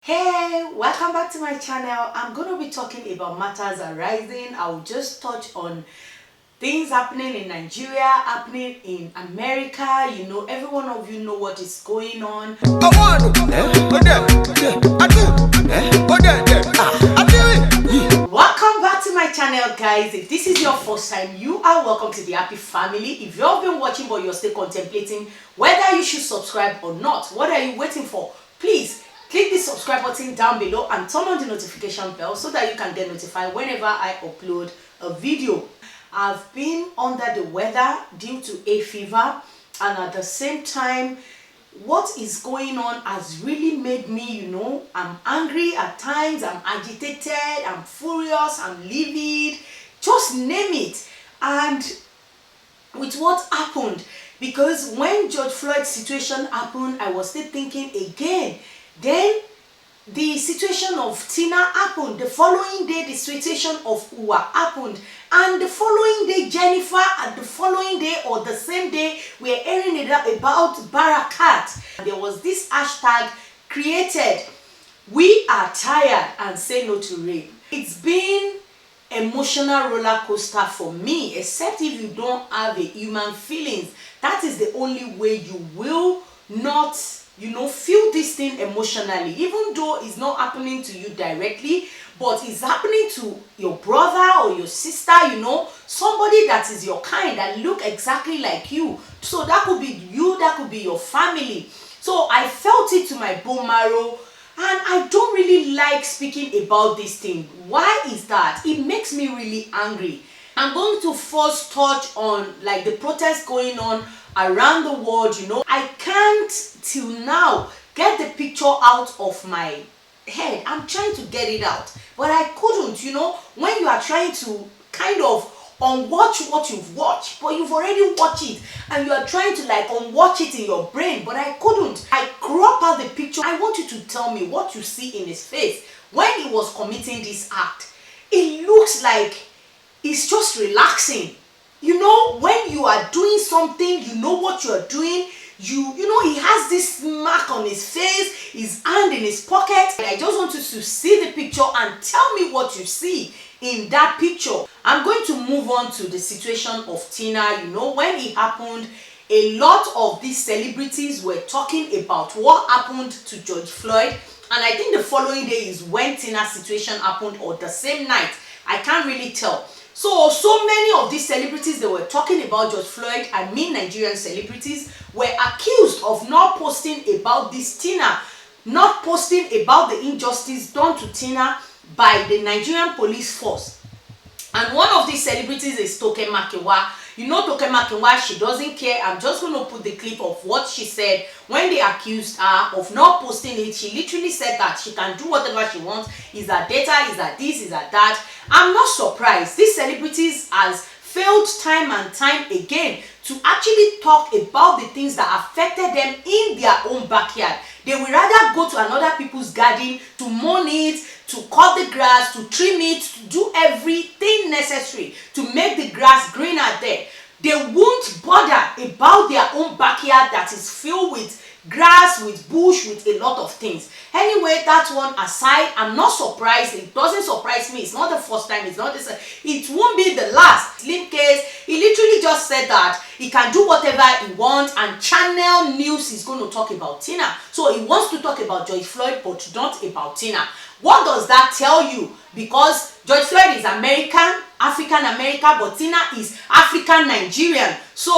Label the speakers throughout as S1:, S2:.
S1: Hey, welcome back to my channel. I'm going to be talking about matters arising. I'll just touch on things happening in Nigeria, happening in America. You know, every one of you know what is going on. Welcome back to my channel, guys. If this is your first time, you are welcome to the happy family. If you've been watching but you're still contemplating whether you should subscribe or not, what are you waiting for? Please click the subscribe button down below and turn on the notification bell so that you can get notified whenever I upload a video. I've been under the weather due to a fever, and at the same time, what is going on has really made me, I'm angry at times, I'm agitated, I'm furious, I'm livid, just name it. And with what happened, because when George Floyd's situation happened, I was still thinking again. Then the situation of Tina happened. The following day, the situation of Uwa happened. And the following day, Jennifer, and the following day or the same day, we are hearing about Barakat. There was this hashtag created, "We are tired and say no to rape." It's been emotional roller coaster for me, except if you don't have a human feelings. That is the only way you will not feel this thing emotionally, even though it's not happening to you directly, but it's happening to your brother or your sister, somebody that is your kind, that look exactly like you. So that could be you, that could be your family. So I felt it to my bone marrow, and I don't really like speaking about this thing. Why is that? It makes me really angry. I'm going to first touch on the protests going on around the world. I can't till now get the picture out of my head. I'm trying to get it out, but I couldn't. When you are trying to kind of unwatch what you've watched, but you've already watched it, and you are trying to unwatch it in your brain, but I couldn't. I crop out the picture. I want you to tell me what you see in his face when he was committing this act. It looks like he's just relaxing. When you are doing something, you know what you are doing. He has this mark on his face, his hand in his pocket. I just want you to see the picture and tell me what you see in that picture. I'm going to move on to the situation of Tina. When it happened, a lot of these celebrities were talking about what happened to George Floyd. And I think the following day is when Tina's situation happened, or the same night. I can't really tell. So many of these celebrities that were talking about George Floyd, I mean Nigerian celebrities, were accused of not posting about this Tina, not posting about the injustice done to Tina by the Nigerian police force. And one of these celebrities is Toke Makinwa. Toke Makinwa, she doesn't care. I'm just going to put the clip of what she said when they accused her of not posting it. She literally said that she can do whatever she wants. Is that data? Is that this? Is that that? I'm not surprised. These celebrities has failed time and time again to actually talk about the things that affected them in their own backyard. They would rather go to another people's garden to mow it, to cut the grass, to trim it, to do everything necessary to make the grass greener there. They won't bother about their own backyard that is filled with grass, with bush, with a lot of things. Anyway, that one aside, I'm not surprised. It doesn't surprise me. It's not the first time. It's not this. It won't be the last. Slim case, he literally just said that he can do whatever he wants, and Channel News is going to talk about Tina. So he wants to talk about George Floyd, but not about Tina. What does that tell you? Because George Floyd is American, African American, but Tina is African Nigerian. So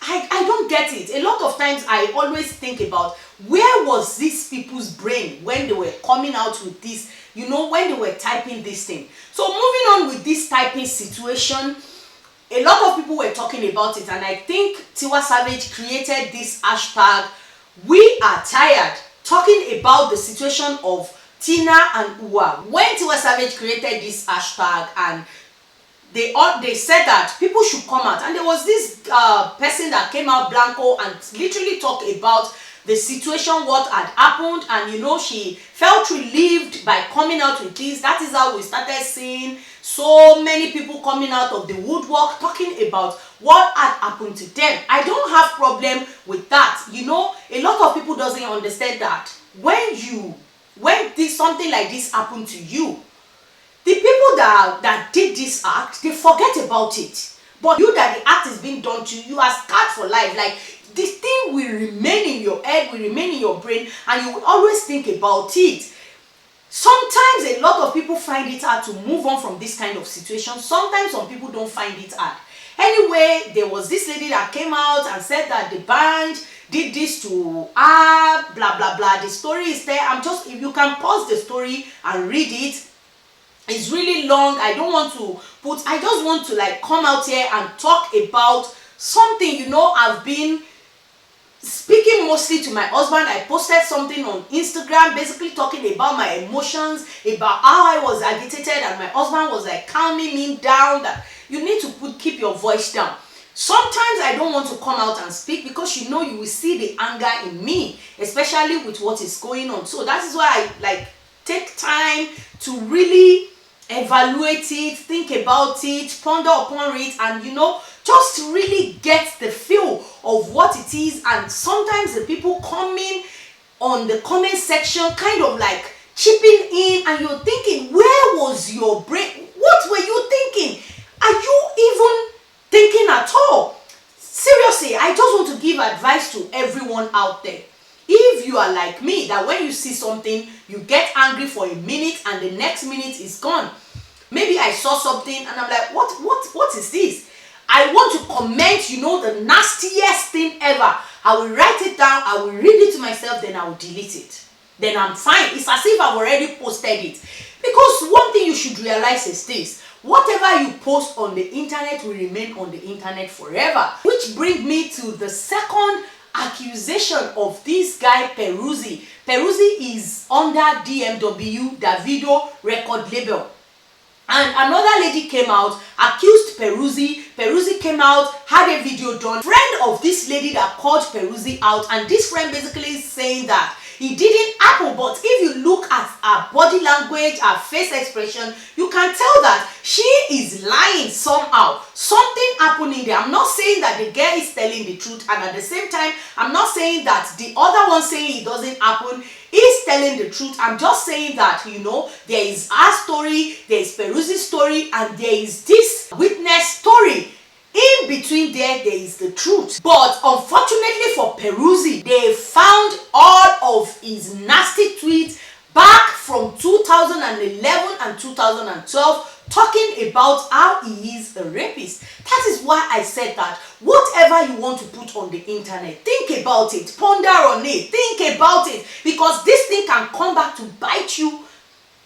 S1: I don't get it. A lot of times I always think about, where was these people's brain when they were coming out with this, when they were typing this thing. So moving on with this typing situation, a lot of people were talking about it, and I think Tiwa Savage created this hashtag, "We are tired," talking about the situation of Tina and Uwa. When Tiwa Savage created this hashtag, and they said that people should come out, and there was this person that came out blanco and literally talked about the situation, what had happened, and she felt relieved by coming out with this. That is how we started seeing so many people coming out of the woodwork talking about what had happened to them. I don't have problem with that. A lot of people doesn't understand that when see something like this happen to you, the people that did this act, they forget about it. But you, that the act is being done to you, are scarred for life. Like, this thing will remain in your head, will remain in your brain, and you will always think about it. Sometimes a lot of people find it hard to move on from this kind of situation. Sometimes some people don't find it hard. Anyway, there was this lady that came out and said that Dbanj did this to her, blah blah blah. The story is there. If you can pause the story and read it. It's really long. I just want to like come out here and talk about something. You know, I've been speaking mostly to my husband. I posted something on Instagram basically talking about my emotions, about how I was agitated, and my husband was like calming me down, that you need to keep your voice down. Sometimes I don't want to come out and speak because you know you will see the anger in me, especially with what is going on. So that is why I like take time to really evaluate it, think about it, ponder upon it, and you know, just really get the feel of what it is. And sometimes the people coming on the comment section kind of like chipping in, and you're thinking, where was your brain? What were you thinking? Are you even thinking at all? Seriously, I just want to give advice to everyone out there. If you are like me, that when you see something, you get angry for a minute and the next minute is gone. Maybe I saw something and I'm like, what is this? I want to comment, you know, the nastiest thing ever. I will write it down, I will read it to myself, then I will delete it. Then I'm fine. It's as if I've already posted it. Because one thing you should realize is this: whatever you post on the internet will remain on the internet forever. Which brings me to the second accusation of this guy Peruzzi. Peruzzi is under DMW, Davido record label. And another lady came out, accused Peruzzi. Peruzzi came out, had a video done. Friend of this lady that called Peruzzi out, and this friend basically is saying that it didn't happen. But if you look at her body language, her face expression, you can tell that she is lying somehow. Something happening there. I'm not saying that the girl is telling the truth, and at the same time, I'm not saying that the other one saying it doesn't happen is telling the truth. I'm just saying that, you know, there is our story, there is Peruzzi's story, and there is this witness story. In between there is the truth. But unfortunately for Peruzzi, they found all of his nasty tweets back from 2011 and 2012 talking about how he is a rapist. That is why I said that whatever you want to put on the internet, think about it, ponder on it, think about it, because this thing can come back to bite you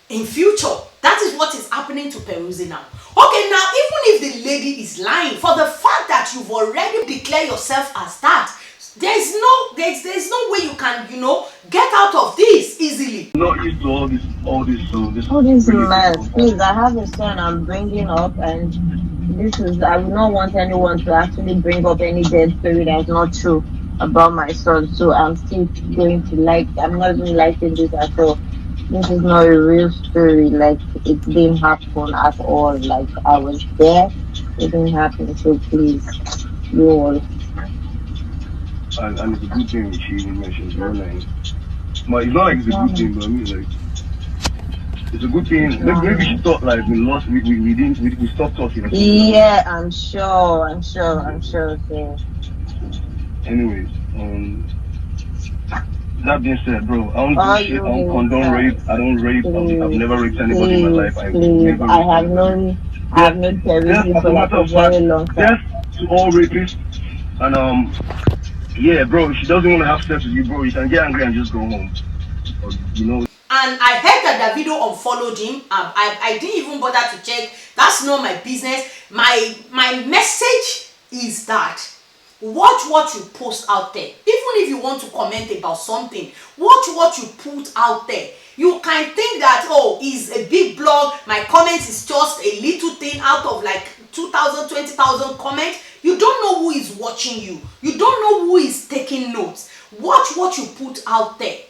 S1: in future. That is what is happening to Peruzzi now. Okay, now even if the lady is lying, for the fact that you've already declared yourself as that, there's no way you can, you know, get out of this easily.
S2: Not used to all this
S3: All this mess. Please, I have a son I'm bringing up, and I would not want anyone to actually bring up any dead story that's not true about my son. So I'm still going to I'm not even liking this at all. This is not a real story. Like, it didn't happen at all. Like, I was there. It didn't happen. So please, you all.
S2: and it's a good thing she even mentioned your name. But it's not like it's a good thing, but I mean, like, it's a good thing. Maybe she thought like we stopped talking.
S3: Yeah, I'm sure. So.
S2: Anyways, that being said, bro, I don't do shit. I don't condone rape. I don't rape. I've never raped anybody in my life.
S3: I have known Peruzzi for like a very long time.
S2: Yes to all rapists. And yeah, bro, if she doesn't want to have sex with you, bro, you can get angry and just go home. Or, you know.
S1: And I heard that Davido unfollowed him. I didn't even bother to check. That's not my business. My message is that watch what you post out there. Even if you want to comment about something, watch what you put out there. You can think that, oh, it's a big blog, my comments is just a little thing out of like 2,000, 20,000 comments. You don't know who is watching you. You don't know who is taking notes. Watch what you put out there.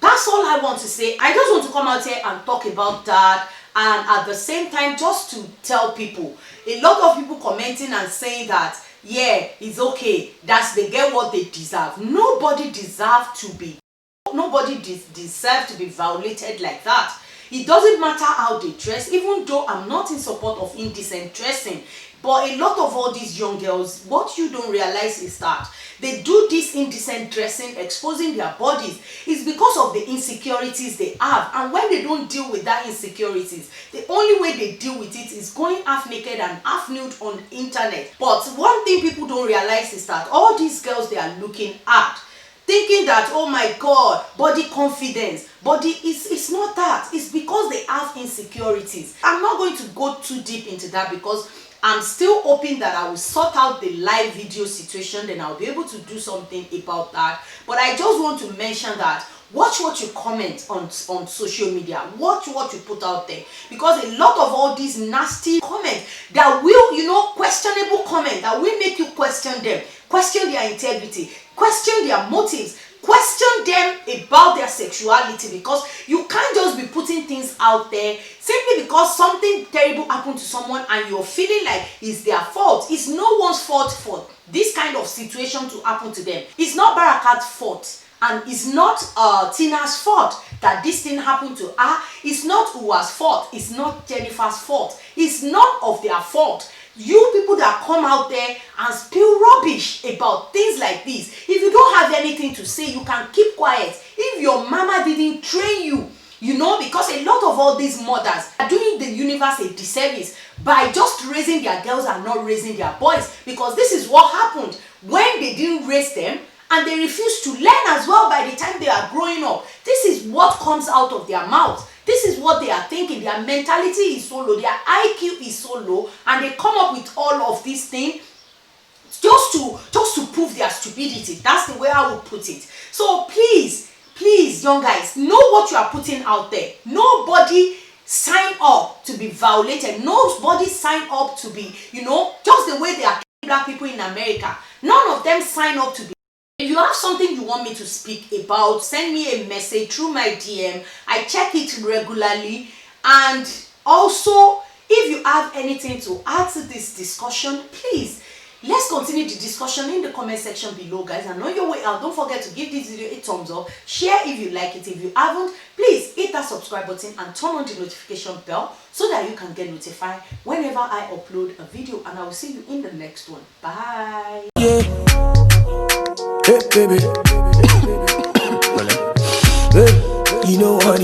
S1: That's all I want to say. I just want to come out here and talk about that, and at the same time just to tell people, a lot of people commenting and saying that, yeah, it's okay, that's they get what they deserve. Nobody deserves to be nobody deserves to be violated like that. It doesn't matter how they dress, even though I'm not in support of indecent dressing. But a lot of all these young girls, what you don't realize is that they do this indecent dressing, exposing their bodies, is because of the insecurities they have. And when they don't deal with that insecurities, the only way they deal with it is going half naked and half nude on the internet. But one thing people don't realize is that all these girls they are looking at, thinking that, oh my god, body confidence, body it's not that. It's because they have insecurities. I'm not going to go too deep into that because I'm still hoping that I will sort out the live video situation, then I'll be able to do something about that. But I just want to mention that watch what you comment on social media, watch what you put out there, because a lot of all these nasty comments that will, you know, questionable comment that will make you question them, question their integrity, question their motives, question them about their sexuality, because you can't just be putting things out there simply because something terrible happened to someone and you're feeling like it's their fault. It's no one's fault for this kind of situation to happen to them. It's not Barakat's fault. And it's not Tina's fault that this thing happened to her. It's not Uwa's fault. It's not Jennifer's fault. It's none of their fault. You people that come out there and spill rubbish about things like this, if you don't have anything to say, you can keep quiet. If your mama didn't train you, you know, because a lot of all these mothers are doing the universe a disservice by just raising their girls and not raising their boys, because this is what happened when they didn't raise them and they refuse to learn as well. By the time they are growing up, this is what comes out of their mouths. This is what they are thinking. Their mentality is so low, their IQ is so low, and they come up with all of these things just to prove their stupidity. That's the way I would put it. So please, young guys, know what you are putting out there. Nobody sign up to be violated. Nobody sign up to be, you know, just the way they are killing black people in America. None of them sign up to be. If you have something you want me to speak about, send me a message through my DM. I check it regularly. And also, if you have anything to add to this discussion, please, let's continue the discussion in the comment section below, guys. And on your way out, don't forget to give this video a thumbs up. Share if you like it. If you haven't, please hit that subscribe button and turn on the notification bell so that you can get notified whenever I upload a video. And I will see you in the next one. Bye.
S4: Yeah. Hey, baby. Hey, you know what